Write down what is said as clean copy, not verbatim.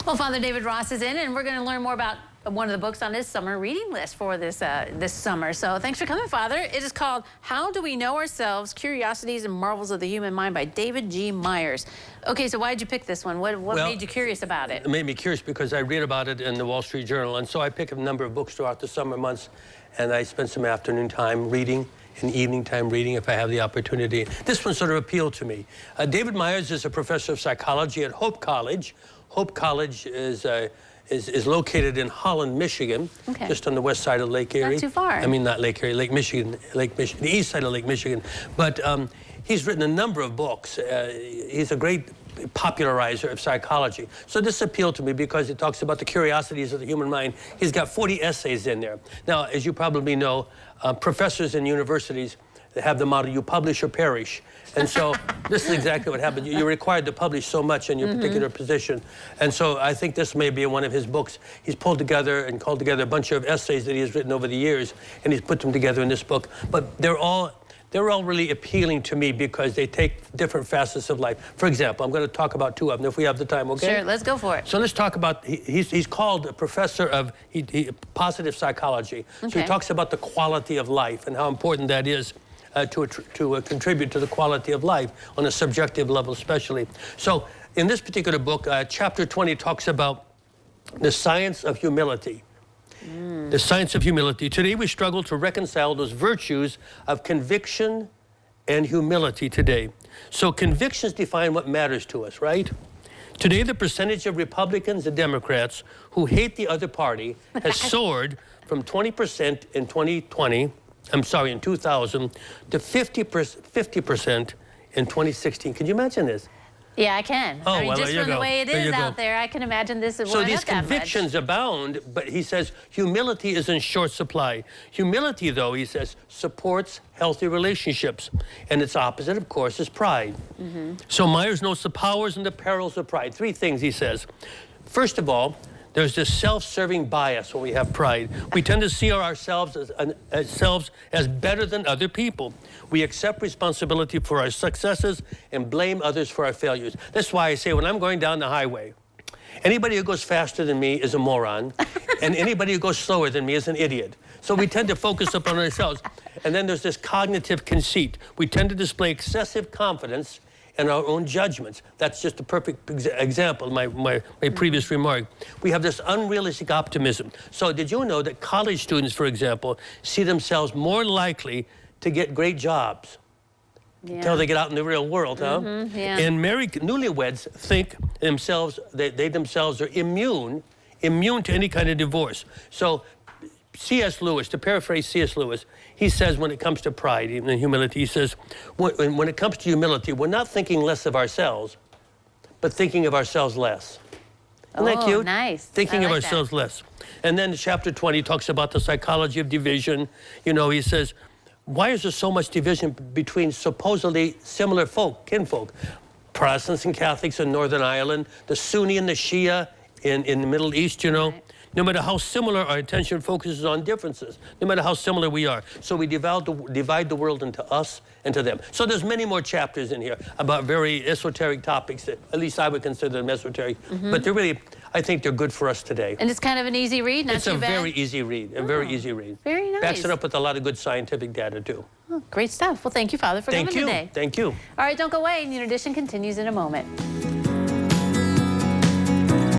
Well, Father David Ross is in, and we're going to learn more about one of the books on his summer reading list for this summer. So thanks for coming, Father. It is called How Do We Know Ourselves? Curiosities and Marvels of the Human Mind by David G. Myers. Okay, so why did you pick this one? What made you curious about it? It made me curious because I read about it in the Wall Street Journal, and so I pick a number of books throughout the summer months, and I spend some afternoon time reading and evening time reading if I have the opportunity. This one sort of appealed to me. David Myers is a professor of psychology at Hope College. Hope College is located in Holland, Michigan, just on the west side of Lake Erie. Not too far. I mean, not Lake Erie, Lake Michigan, the east side of Lake Michigan. But he's written a number of books. He's a great popularizer of psychology. So this appealed to me because it talks about the curiosities of the human mind. He's got 40 essays in there. Now, as you probably know, professors in universities have the motto, you publish or perish. And so this is exactly what happened. You're required to publish so much in your particular position. And so I think this may be one of his books. He's pulled together and called together a bunch of essays that he has written over the years, and he's put them together in this book. But they're all really appealing to me because they take different facets of life. For example, I'm going to talk about two of them if we have the time, okay? Sure, let's go for it. So let's talk about, he's called a professor of positive psychology. So he talks about the quality of life and how important that is to contribute to the quality of life on a subjective level especially. So in this particular book, chapter 20 talks about the science of humility. The science of humility. Today we struggle to reconcile those virtues of conviction and humility today. So convictions define what matters to us, right? Today the percentage of Republicans and Democrats who hate the other party has soared from 20% in 2000 to 50% in 2016. Can you imagine this? Yeah, I can. Oh, I mean, well, just there you from go. the way it There is you out go. there, I can imagine this is So these convictions abound, but he says humility is in short supply. Humility, though, he says, supports healthy relationships. And its opposite, of course, is pride. So Myers notes the powers and the perils of pride. Three things, he says. First of all, there's this self-serving bias when we have pride. We tend to see ourselves as better than other people. We accept responsibility for our successes and blame others for our failures. That's why I say when I'm going down the highway, anybody who goes faster than me is a moron, and anybody who goes slower than me is an idiot. So we tend to focus upon ourselves. And then there's this cognitive conceit. We tend to display excessive confidence in our own judgments. That's just a perfect example of my previous remark. We have this unrealistic optimism. So did you know that college students, for example, see themselves more likely to get great jobs until they get out in the real world, huh? And married newlyweds think themselves, they themselves are immune to any kind of divorce. So C.S. Lewis, to paraphrase C.S. Lewis, he says when it comes to pride and humility, he says, when it comes to humility, we're not thinking less of ourselves, but thinking of ourselves less. Isn't that cute? Nice. Thinking of ourselves less. And then chapter 20 talks about the psychology of division. You know, he says, why is there so much division between supposedly similar kinfolk? Protestants and Catholics in Northern Ireland, the Sunni and the Shia in the Middle East, you know. No matter how similar, our attention focuses on differences, no matter how similar we are. So we divide the world into us and to them. So there's many more chapters in here about very esoteric topics that at least I would consider them esoteric. But they're really, I think they're good for us today. And it's kind of an easy read, not too bad? It's a very easy read, a very easy read. Very nice. Backs it up with a lot of good scientific data, too. Oh, great stuff. Well, thank you, Father, for coming today. Thank you. All right, don't go away. Noon Edition continues in a moment.